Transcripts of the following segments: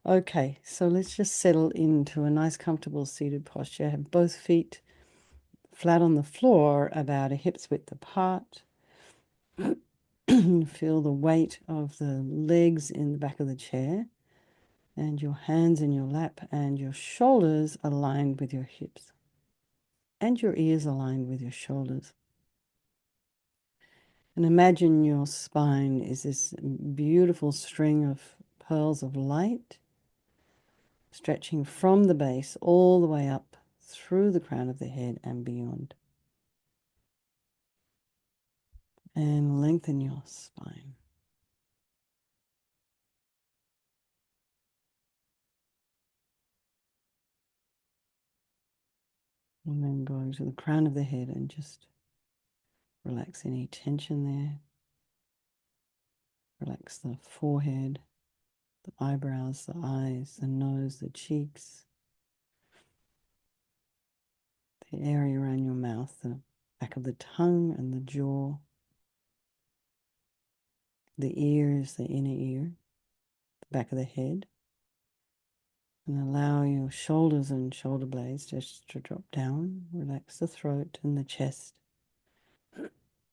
Okay, so let's just settle into a nice, comfortable seated posture. Have both feet flat on the floor, about a hip's width apart. Feel the weight of the legs in the back of the chair, and your hands in your lap, and your shoulders aligned with your hips, and your ears aligned with your shoulders. And imagine your spine is this beautiful string of pearls of light, stretching from the base all the way up through the crown of the head and beyond. And lengthen your spine. And then going to the crown of the head and just relax any tension there. Relax the forehead, the eyebrows, the eyes, the nose, the cheeks, the area around your mouth, the back of the tongue and the jaw, the ears, the inner ear, the back of the head. And allow your shoulders and shoulder blades just to drop down. Relax the throat and the chest,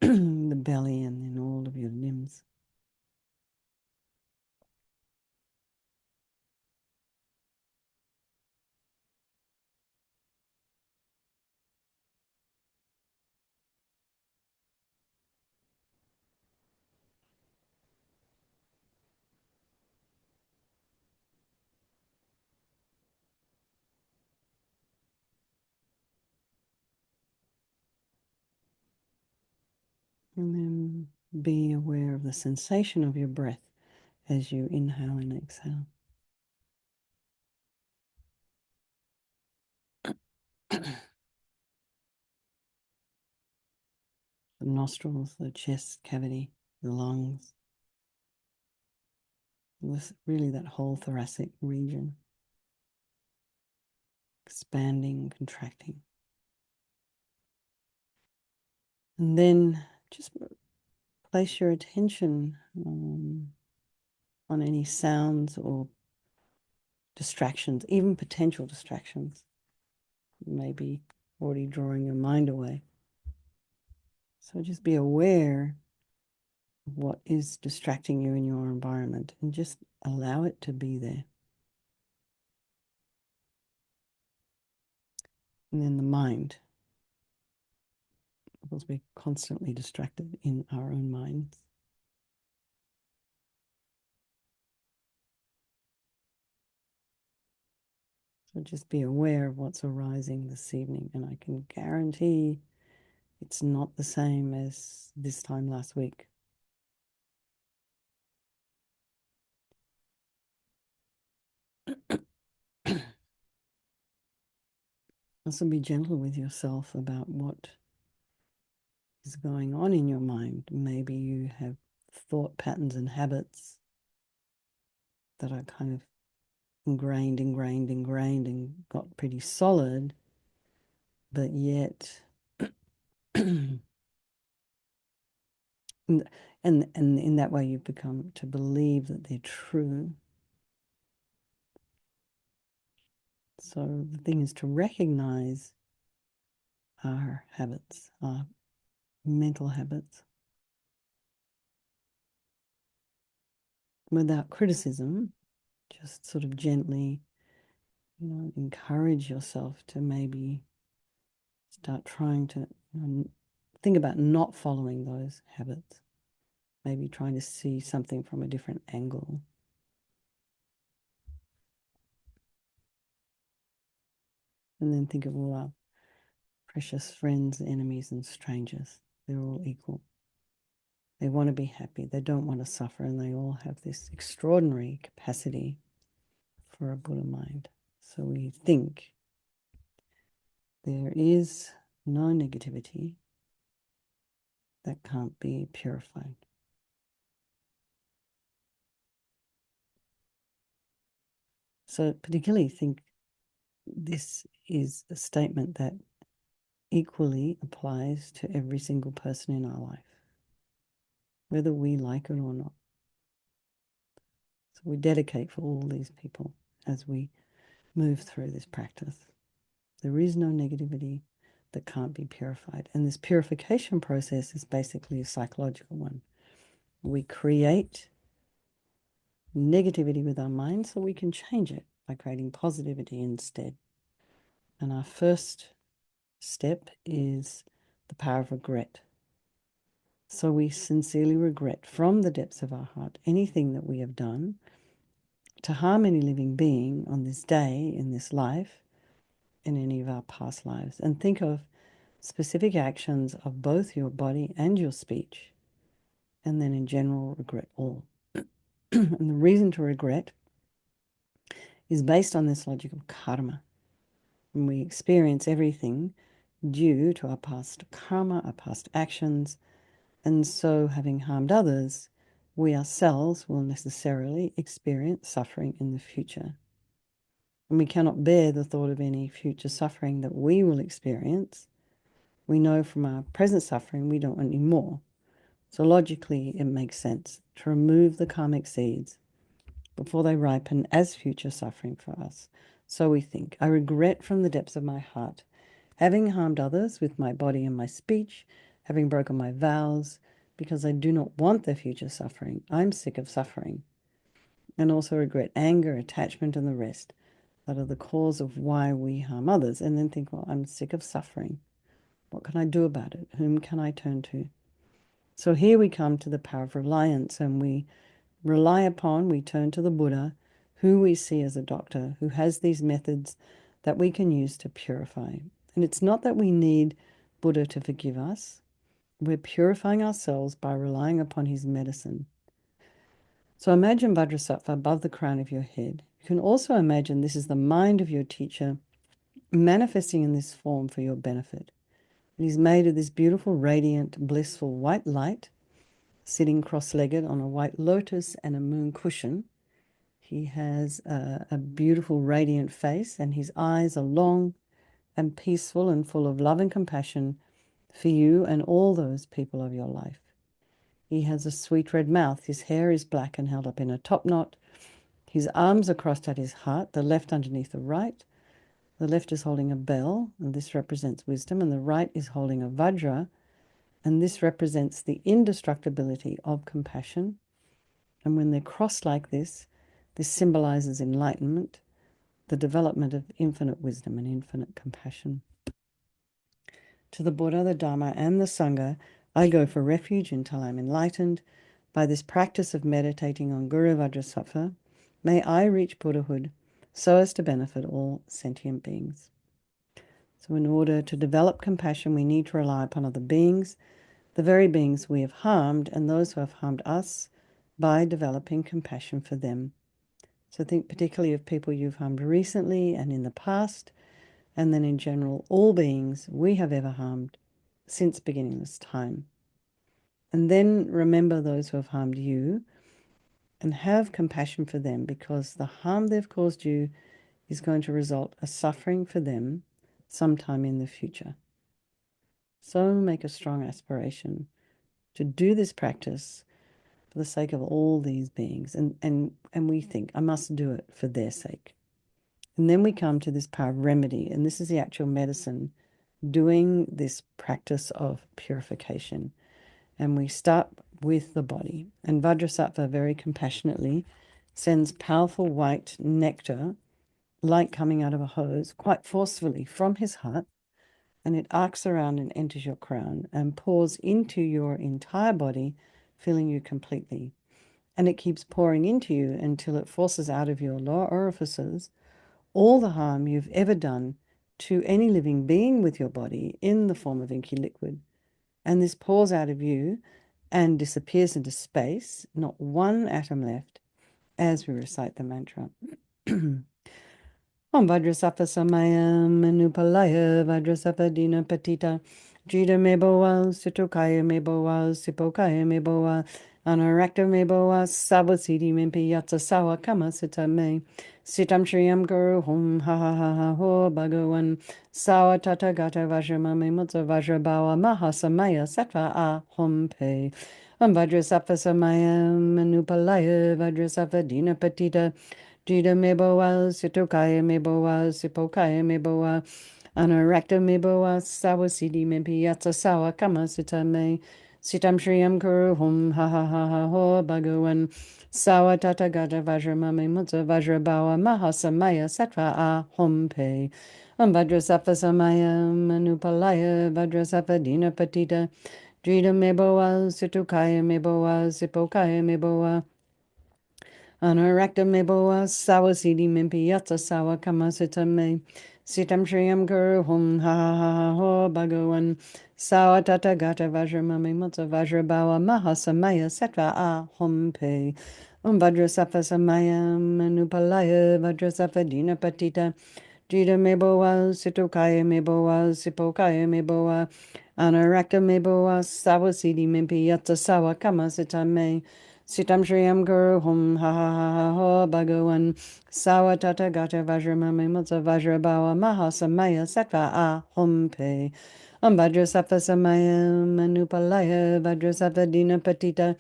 the belly, and then all of your limbs. And then be aware of the sensation of your breath as you inhale and exhale. The nostrils, the chest cavity, the lungs, really that whole thoracic region, expanding, contracting. And then just place your attention on any sounds or distractions, even potential distractions, maybe already drawing your mind away. So just be aware of what is distracting you in your environment and just allow it to be there. And then the mind, because we're constantly distracted in our own minds. So just be aware of what's arising this evening, and I can guarantee it's not the same as this time last week. Also be gentle with yourself about what is going on in your mind. Maybe you have thought patterns and habits that are kind of ingrained and got pretty solid, but yet and in that way you've become to believe that they're true. So the thing is to recognize our habits, our mental habits, without criticism, just sort of gently, encourage yourself to maybe start trying to think about not following those habits, maybe trying to see something from a different angle. And then think of all our precious friends, enemies, and strangers. They're all equal. They want to be happy. They don't want to suffer, and they all have this extraordinary capacity for a Buddha mind. So we think there is no negativity that can't be purified. So particularly think this is a statement that equally applies to every single person in our life, whether we like it or not. So we dedicate for all these people. as we move through this practice. There is no negativity that can't be purified. And this purification process is basically a psychological one. We create negativity with our mind so we can change it by creating positivity instead. And our first step is the power of regret. So we sincerely regret from the depths of our heart anything that we have done to harm any living being on this day, in this life, in any of our past lives. And think of specific actions of both your body and your speech, and then in general, regret all. And the reason to regret is based on this logic of karma. And we experience everything due to our past karma, our past actions, and so having harmed others, we ourselves will necessarily experience suffering in the future. And we cannot bear the thought of any future suffering that we will experience. We know from our present suffering we don't want any more. So logically, it makes sense to remove the karmic seeds before they ripen as future suffering for us. So we think, I regret from the depths of my heart having harmed others with my body and my speech, having broken my vows, because I do not want their future suffering. I'm sick of suffering. And also regret anger, attachment, and the rest that are the cause of why we harm others. And then think, well, I'm sick of suffering. What can I do about it? Whom can I turn to? So here we come to the power of reliance, and we turn to the Buddha, who we see as a doctor, who has these methods that we can use to purify. And it's not that we need Buddha to forgive us. We're purifying ourselves by relying upon his medicine. So imagine Vajrasattva above the crown of your head. You can also imagine this is the mind of your teacher manifesting in this form for your benefit. And he's made of this beautiful, radiant, blissful white light, sitting cross-legged on a white lotus and a moon cushion. He has a beautiful, radiant face, and his eyes are long and peaceful and full of love and compassion for you and all those people of your life. He has a sweet red mouth. His hair is black and held up in a top knot. His arms are crossed at his heart, the left underneath the right. The left is holding a bell, and this represents wisdom, and the right is holding a vajra, and this represents the indestructibility of compassion. And when they're crossed like this symbolizes enlightenment, the development of infinite wisdom and infinite compassion. To the Buddha, the Dharma, and the Sangha, I go for refuge until I'm enlightened. By this practice of meditating on Guru Vajrasattva, may I reach Buddhahood so as to benefit all sentient beings. So in order to develop compassion, we need to rely upon other beings, the very beings we have harmed, and those who have harmed us, by developing compassion for them. So think particularly of people you've harmed recently and in the past, and then in general, all beings we have ever harmed since beginningless time. And then remember those who have harmed you and have compassion for them, because the harm they've caused you is going to result a suffering for them sometime in the future. So make a strong aspiration to do this practice for the sake of all these beings. And we think, I must do it for their sake. And then we come to this power of remedy, and this is the actual medicine, doing this practice of purification. And we start with the body. And Vajrasattva very compassionately sends powerful white nectar, like coming out of a hose, quite forcefully from his heart, and it arcs around and enters your crown and pours into your entire body, filling you completely. And it keeps pouring into you until it forces out of your lower orifices all the harm you've ever done to any living being with your body in the form of inky liquid. And this pours out of you and disappears into space, not one atom left, as we recite the mantra. Om Vajrasattva Samayam Manupalaya Vajrasattva Dina Patita Jida Meboa Sitokaya Meboa Sipokaya Meboa Anarakta Meboa Savasiti Mimpi Yatsa Sawa Kama Sita Me Sitam Shriyam Guru Hum Ha Ha Ha Ha Ho Bhagavan Sawa Tata Gata Vajramame Mutsa Vajrabawa Mahasamaya Sattva A Hum Pe Om Vajrasattva Samayam Manupalaya Vajrasattva Dina Patita Jida meboa, sitokaya meboa, sipokaya meboa, anarakta meboa, sawasidi mempiyatsa sawa kama sitame, sitam shriyam kuru hum ha ha ha ha ho bhagavan, sawa tata gata vajramame mutsa vajrabawa mahasamaya sattva a hum pe. Vajrasattva samaya manupalaya vajrasattva dina patita, Jida meboa, situkaya meboa, sipokaya meboa, Anarakta meboa sawasidi mimpi yatsa sawa kamasita me. Sitam shriyam guru hum ha ha ha ha ho bhagavan. Sawa tata gata vajra mame mutsa vajra bawa mahasamaya sattva a hum pe. Vajra sattva samaya manupalaya vajra sattva dina patita. Jida meboa, situkaya meboa, sipokaya meboa, anarakta meboa, sawasidi mimpi yatsa sawa kama sitame, sitam shriyam guru hum ha ha ha ha ho bhagavan, sawa tata gata vajramame mutsa vajrabawa mahasamaya sattva a hum pe. Vajra sattva samaya manupalaya vajra sattva dina patita,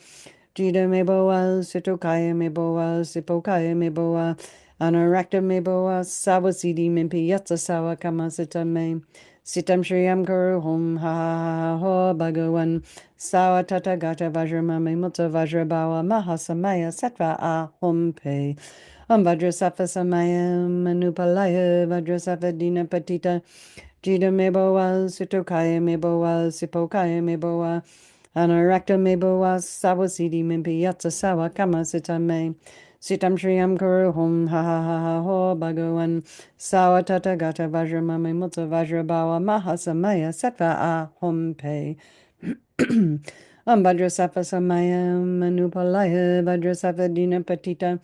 Jida meboa, situkaya meboa, sipokaya meboa, Anarakta meboa sawasidi mimpi yatsa sawa kamasita me. Sitam shriyam guru hum ha ha ha ho bhagavan. Sawa tata gata vajramame mutta vajrabawa mahasamaya sattva a hum pe. Vajra sattva samaya manupalaya vajra sattva dina patita. Jida meboa sitokaya meboa sipokaya meboa. Anarakta meboa sawasidi mimpi yatsa sawa kamasita me. Sitam shriyam kuru hum ha ha ha ha ho bhagavan, sawa tata gata vajramame mutta vajrabawa mahasamaya sattva a hum pe. Vajra sattva samaya manupalaya vajra sattva dina patita.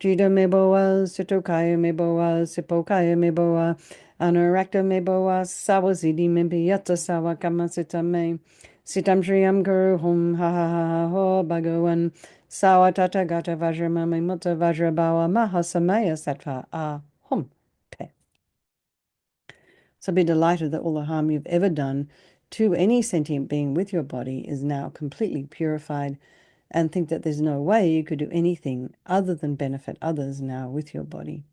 Jida meboa, sitokaya meboa, sipokaya meboa, anarakta meboa, sawasidi mimpi yatsa sawa kamasita me. Sitam shriyam guru hum ha ha ha ha ho bhagavan, sawa tata gata vajramame mutta vajrabawa mahasamaya sattva a hum pe. So be delighted that all the harm you've ever done to any sentient being with your body is now completely purified, and think that there's no way you could do anything other than benefit others now with your body.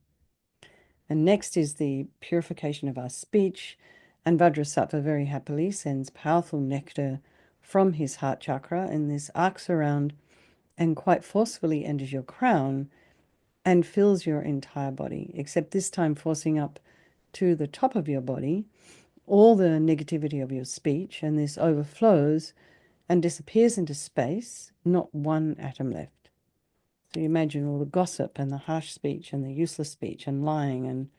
And next is the purification of our speech. And Vajrasattva very happily sends powerful nectar from his heart chakra, and this arcs around and quite forcefully enters your crown and fills your entire body, except this time forcing up to the top of your body all the negativity of your speech, and this overflows and disappears into space, not one atom left. So you imagine all the gossip and the harsh speech and the useless speech and lying and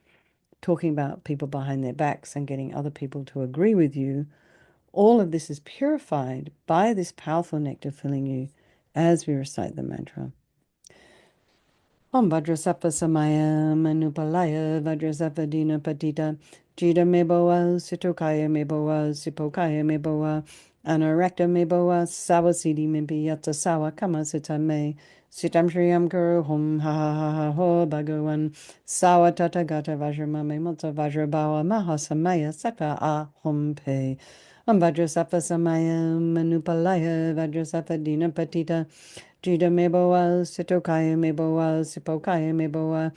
talking about people behind their backs and getting other people to agree with you. All of this is purified by this powerful nectar filling you as we recite the mantra. Om Vajrasattva Samaya Manupalaya Vajrasattva Dina Patita Jida Meboa Sitokaya Meboa Sipokaya Meboa Anarakta Meboa Sawasidi Mimpi Yatsa Sawa Kama Sita Me Sitam Shriyam Guru Hum Ha Ha Ha Ha Ho Bhagavan Sawa Tata Gata Vajramame Mutta Vajrabawa Mahasamaya Sattva A Hum Pe Om Vajrasattva Samaya Manupalaya Vajrasattva Dina Patita Jida meboa, sitokaya meboa, sipokaya meboa,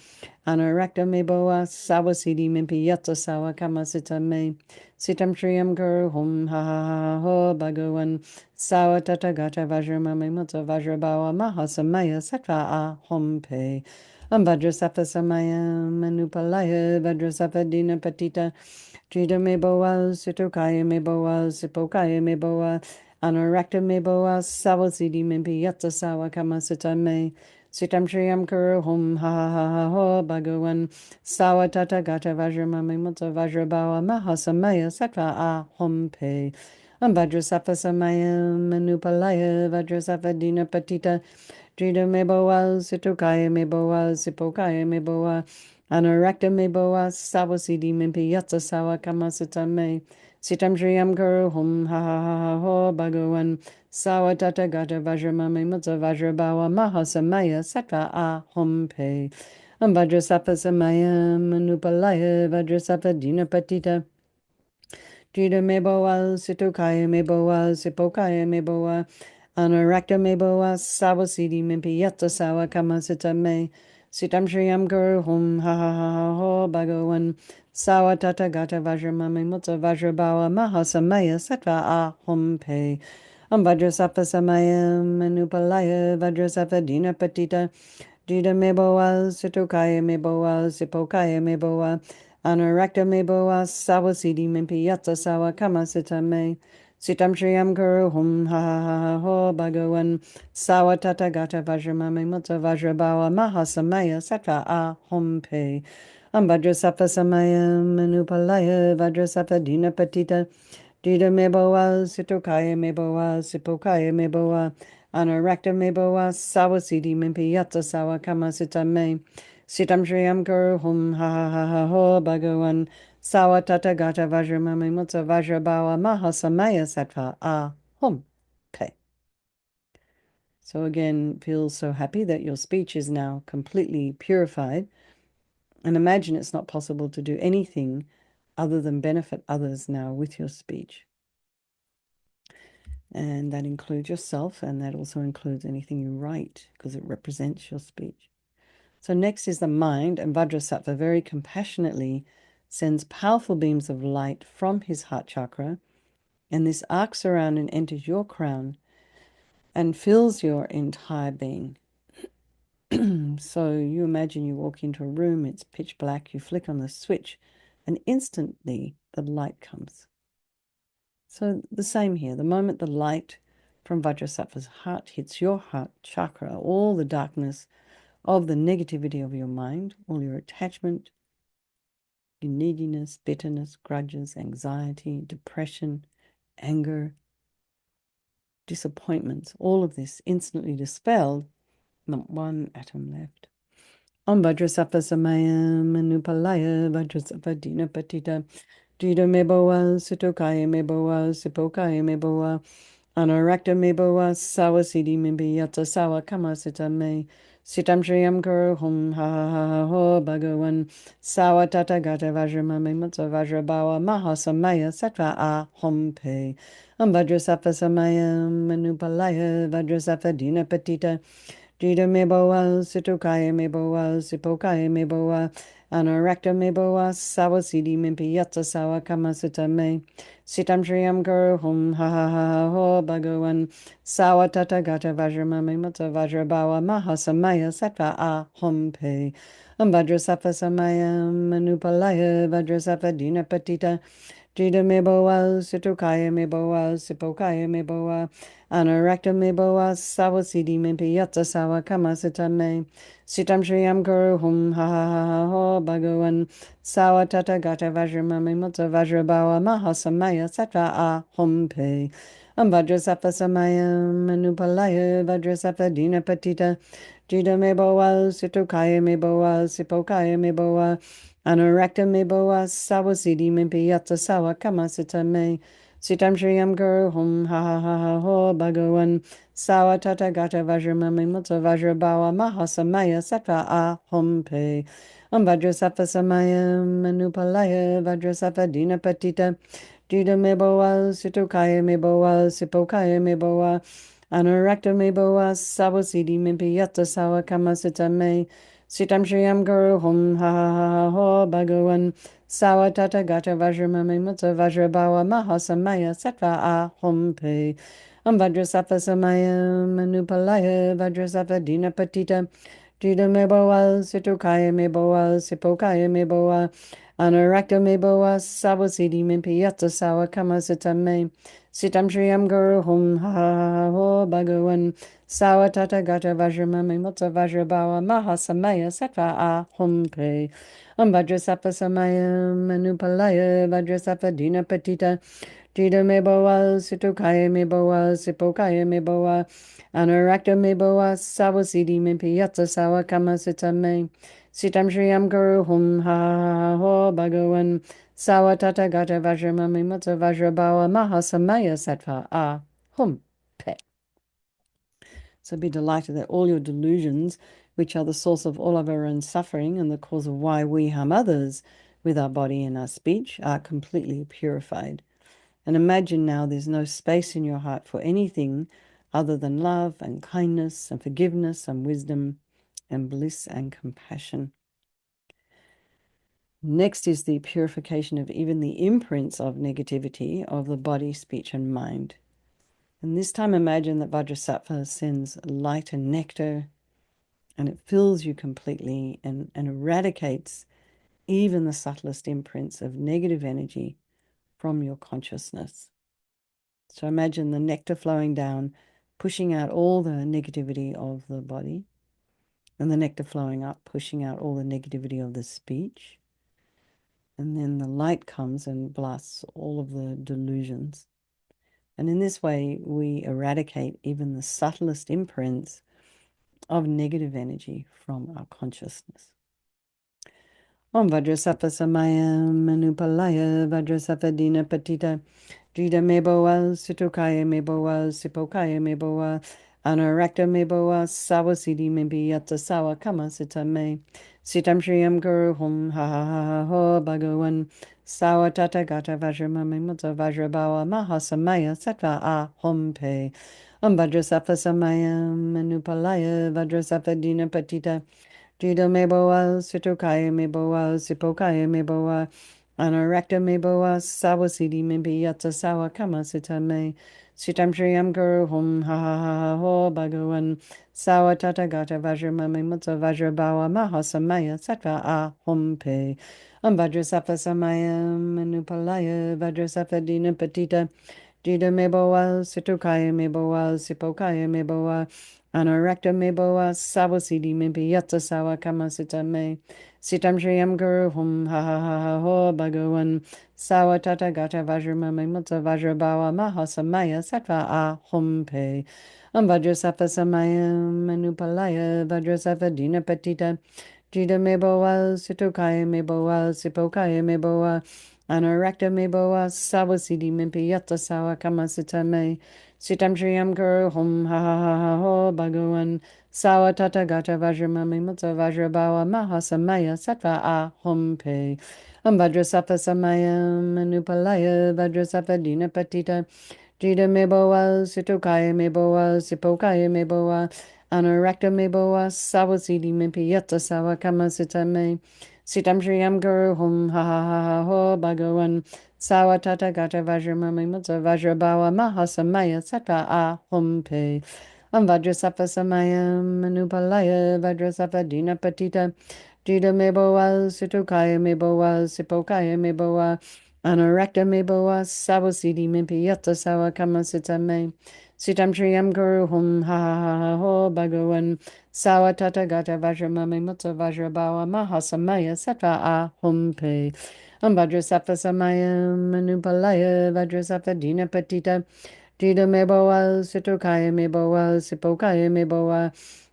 anarakta meboa, sawasidi mimpi yatsa sawa kamasita me, sitam shriyam guru hum ha ha ha ho bhagavan, sawa tata gata vajramame mutta vajrabawa mahasamaya sattva a hum pe. Vajrasattva samaya manupalaya vajrasattva dina patita, Jida meboa, sitokaya meboa, sipokaya meboa, Anarakta meboa sawasidi mimpi yatsa sawa kamasita me. Sitam shriyam kuru hum ha ha ha ha ho bhagavan. Sawa tata gata vajramame mutta vajrabawa mahasamaya sattva a hum pe. Vajrasattva samaya manupalaya vajrasattva dina patita. Jida meboa, sitokaya meboa, sipokaya meboa. Anarakta meboa sawasidi mimpi yatsa sawa kamasita me. Sitam shriyam guru hum ha ha ha ha ho bhagavan sawa tata gata vajramame mutta vajrabawa mahasamaya sattva a hum pe. Vajrasattva samaya manupalaya vajrasattva dina patita. Jida meboa sitokaya meboa sipokaya meboa. Anarakta meboa sawasidi mimpi yatsa sawa kamasita me. Sitam Shriyam Guru Hum Ha Ha Ha Ha Ho Bhagavan Sawa Tata Gata Vajramami Mutta Vajrabawa Mahasamaya Sattva Ahum Pe Vajrasattva Samayam Anupalaya Vajrasattva Dina Patita Dida Meboa Situkaya Meboa Sipokaya Meboa Anurakta Meboa Sawasidi Mimpi Yatsa Sawa Kama Sitame Sitam Shriyam Guru Hum Ha Ha Ha Ha Ho Bhagavan Sawa Tata Gata Vajramami Mutta Vajrabawa Mahasamaya Sattva Ahum Pe Vajrasattva Samayam Anupalaya Vajrasattva Dina Patita Dida Meboa Situkaya Meboa Sipokaya Meboa Anurakta Meboa Sawasidi Mimpi Yatsa Sawa Kama Sitame Sitam Shriyam Guru Hum Ha Ha Ha Ha Ho Bhagavan Sawa Tata Gata Vajramami Mutta Vajrabawa Mahasamaya Sattva Ahum Pe. So again, feel so happy that your speech is now completely purified. And imagine it's not possible to do anything other than benefit others now with your speech. And that includes yourself, and that also includes anything you write, because it represents your speech. So next is the mind, and Vajrasattva very compassionately sends powerful beams of light from his heart chakra, and this arcs around and enters your crown and fills your entire being. So you imagine you walk into a room, it's pitch black, you flick on the switch, and instantly the light comes. So the same here. The moment the light from Vajrasattva's heart hits your heart chakra, all the darkness of the negativity of your mind, all your attachment, your neediness, bitterness, grudges, anxiety, depression, anger, disappointments, all of this instantly dispelled, not one atom left. Om Vajrasattva Samayam Anupalaya Vajrasattva Dina Patita Dida Meboa Sitokaya Meboa Sipokaya Meboa Anurakta Meboa Sawasidi Mimbi Yatsa Sawa Kama Sitame Sitam Shriyam Guru Hum Ha Ha Ha Ha Ho Bhagavan Sawa Tata Gata Vajramami Mutta Vajrabawa Mahasamaya Sattva Ahum Pe Vajrasattva Samayam Anupalaya Vajrasattva Dina Patita Dida Meboa Situkaya Meboa Sipokaya Meboa Anurakta Meboa Sawasidi Mimpi Yatsa Sawa Kama Sitame Sitam Shriyam Guru Hum Ha Ha Ha Ha Ho Bhagavan Sawa Tata Gata Vajramami Mutta Vajrabawa Mahasamaya Sattva Ahum Pe Vajrasattva Samayam Anupalaya Vajrasattva Dina Patita Dida Meboa Situkaya Meboa Sipokaya Meboa Anurakta Meboa Sawasidi Mimpi Yatsa Sawa Kama Sitame Sitam Shriyam Guru Hum Ha Ha Ha Ha Ho Bhagavan Sawa Tata Gata Vajramami Mutta Vajrabawa Mahasamaya Sattva Ahum Pe Vajrasattva Samayam Anupalaya Vajrasattva Dina Patita Dida Meboa Situkaya Meboa Sipokaya Meboa Anurakta Meboa Sawasidi Mimpi Yatsa Sawa Kama Sitame Sitam Shriyam Guru Hum Ha Ha Ha Ha Ho Bhagavan Sawa Tata Gata Vajramami Mutta Vajrabawa Mahasamaya Sattva Ahum Pe Vajrasattva Samayam Anupalaya Vajrasattva Dina Patita Dida Meboa Situkaya Meboa Sipokaya Meboa Anurakta Meboa Sawasidi Mimpi Yatsa Sawa Kama Sitame Sitam Shriyam Guru Hum Ha Ha Ha Ha Ho Bhagavan Sawa Tata Gata Vajramami Mutta Vajrabawa Mahasamaya Sattva Ahum Pe Vajrasattva Samayam Anupalaya Vajrasattva Dina Patita Dida Meboa Situkaya Meboa Sipokaya Meboa Anurakta Meboa Sawasidi Mimpi Yatsa Sawa Kama Sitame Sitam Shriyam Guru Hum Ha Ha Ha Ho Bhagavan Sawa Tata Gata Vajramami Mutta Vajrabawa Mahasamaya Sattva Ahum Pe Vajrasattva Samayam Anupalaya Vajrasattva Dina Patita Dida Meboa Situkaya Meboa Sipokaya Meboa Anurakta Meboa Sawasidi Mimpi Yatsa Sawa Kama Sitame Sitam Shriyam Guru Hum Ha Ha Ha Ho Bhagavan Sawa Tata Gata Vajramami Mutta Vajrabawa Mahasamaya Sattva Ahum Pe. So be delighted that all your delusions, which are the source of all of our own suffering and the cause of why we harm others with our body and our speech, are completely purified. And imagine now there's no space in your heart for anything other than love and kindness and forgiveness and wisdom and bliss and compassion. Next is the purification of even the imprints of negativity of the body, speech, and mind. And this time imagine that Vajrasattva sends light and nectar, and it fills you completely and eradicates even the subtlest imprints of negative energy from your consciousness. So imagine the nectar flowing down, pushing out all the negativity of the body, and the nectar flowing up, pushing out all the negativity of the speech. And then the light comes and blasts all of the delusions. And in this way, we eradicate even the subtlest imprints of negative energy from our consciousness. Om Vajrasattva Samayam Manupalaya Vajrasattva Dina Patita Jida Meboa Situkaya Meboa Sipokaya Meboa Anarakta Meboa Sawasidi Mebiyata Sawa Kama Sita Me Sitam Shriyam Guru Hum Ha Ha Ha Ha Ho Bhagawan Sawa Tata Gata Vajramami Mutta Vajrabawa Mahasamaya Sattva A Hum Pe Om Vajrasattva Samayam Manupalaya Vajrasattva Dina Patita Jida meboa, situkaya meboa, sipokaya meboa, anarakta meboa, sawasidi mebiyata sawa kama sita me, sitam shriyam guru hum ha ha ha ha ho bhagawan, sawa tata gata vajramami mutta vajrabawa mahasamaya sattva a hum pe, vajrasattva samayam manupalaya, vajrasattva dina patita, Jida meboa, situkaya meboa, sipokaya meboa, anarakta meboa, sawasidi mebiyata sawa kama sita me, sitam shriyam guru hum ha ha ha ha ho bhagawan, sawa tata gata vajramami mutta vajrabawa mahasamaya sattva a hum pe, vajrasattva samayam manupalaya, vajrasattva dina patita, Jida meboa, situkaya meboa, sipokaya meboa, Anarakta meboa sawasidi mimpiyata sawa kama sita me. Sitam shriyam guru hum ha ha ha ha ho bhagawan. Sawa tata gata vajramami mutta vajrabawa mahasamaya sattva a hum pe. Vajrasattva samayam manupalaya vajrasattva dina patita. Jida meboa, situkaya meboa, sipokaya meboa, anarakta meboa, sawasidi mimpiyata sawa kama sita me. Sitam shriyam guru hum ha ha ha ha ho bhagawan, sawa tata gata vajramami mutta vajrabawa mahasamaya sattva a hum pe. Vajrasattva samayam manupalaya vajrasattva dina patita. Jida meboa, situkaya meboa, sipokaya meboa, anarakta meboa, sawasidi mimpiyata sawa kama sita me. Sitam shriyam guru hum ha ha ha ha ho bhagawan, sawa tata gata vajramami mutta vajrabawa mahasamaya sattva a hum pe. Vajrasattva samayam manupalaya vajrasattva dina patita. Jida meboa, situkaya meboa, sipokaya meboa,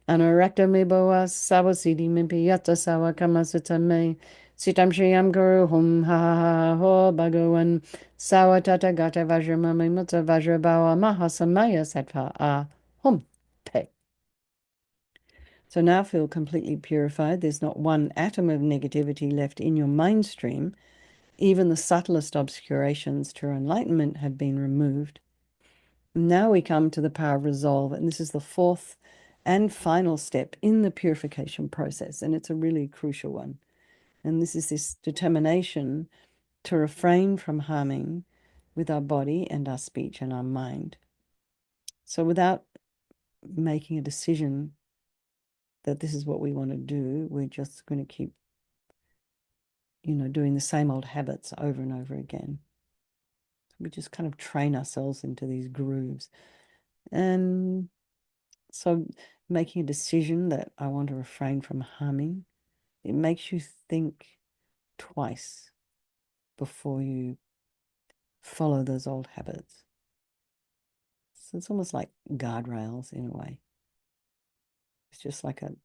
anarakta meboa, sawasidi mimpiyata sawa kama sita me. Sitam shriyam guru hum ha ha ha ha ho bhagawan, sawa tata gata vajramami mutta vajrabawa mahasamaya sattva a hum pe. So now feel completely purified. There's not one atom of negativity left in your mind stream. Even the subtlest obscurations to enlightenment have been removed. Now we come to the power of resolve, and this is the fourth and final step in the purification process, and it's a really crucial one. And this is this determination to refrain from harming with our body and our speech and our mind. So without making a decision that this is what we want to do, we're just going to keep, doing the same old habits over and over again. We just kind of train ourselves into these grooves. And so making a decision that I want to refrain from harming, it makes you think twice before you follow those old habits. So it's almost like guardrails in a way. It's just like a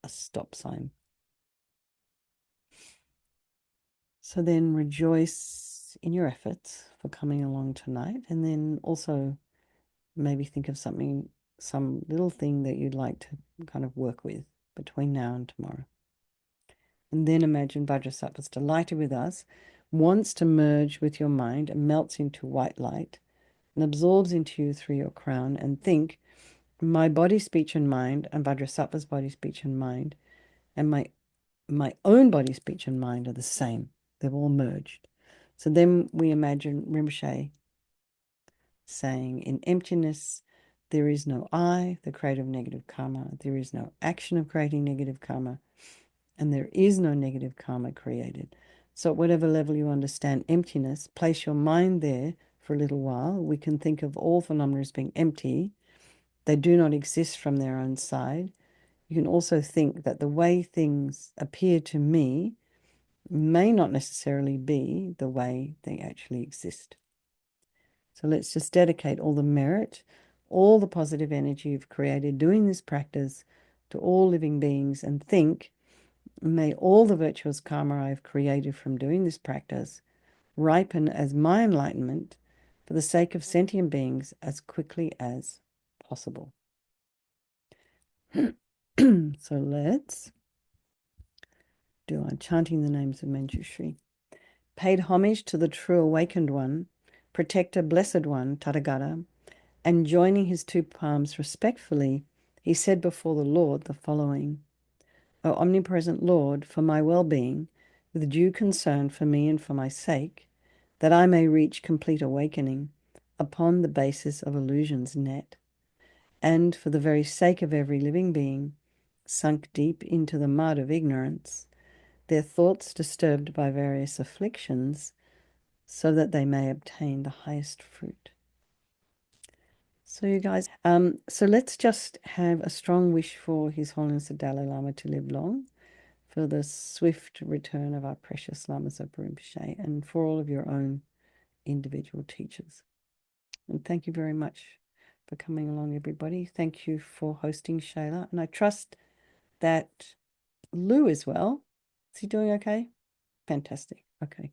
stop sign. So then rejoice in your efforts for coming along tonight, and then also maybe think of some little thing that you'd like to kind of work with between now and tomorrow. And then imagine Vajrasattva's delighted with us, wants to merge with your mind and melts into white light and absorbs into you through your crown, and think, my body, speech, and mind, and Vajrasattva's body, speech, and mind and my own body, speech, and mind are the same. They've all merged. So then we imagine Rinpoche saying, in emptiness, there is no I, the creator of negative karma. There is no action of creating negative karma, and there is no negative karma created. So at whatever level you understand emptiness, place your mind there for a little while. We can think of all phenomena as being empty. They do not exist from their own side. You can also think that the way things appear to me may not necessarily be the way they actually exist. So let's just dedicate all the merit, all the positive energy you've created doing this practice to all living beings, and think, may all the virtuous karma I've created from doing this practice ripen as my enlightenment for the sake of sentient beings as quickly as possible. So let's do our chanting the names of Manjushri. Paid homage to the true awakened one, protector, blessed one, Tathagata, and joining his two palms respectfully, he said before the Lord the following: O omnipresent Lord, for my well-being, with due concern for me and for my sake, that I may reach complete awakening upon the basis of illusion's net, and for the very sake of every living being sunk deep into the mud of ignorance, their thoughts disturbed by various afflictions, so that they may obtain the highest fruit. So you guys, so let's just have a strong wish for His Holiness the Dalai Lama to live long, for the swift return of our precious Lama Zopa Rinpoche, and for all of your own individual teachers. And thank you very much for coming along, everybody. Thank you for hosting, Shayla. And I trust that Lou is well. Is he doing okay? Fantastic. Okay.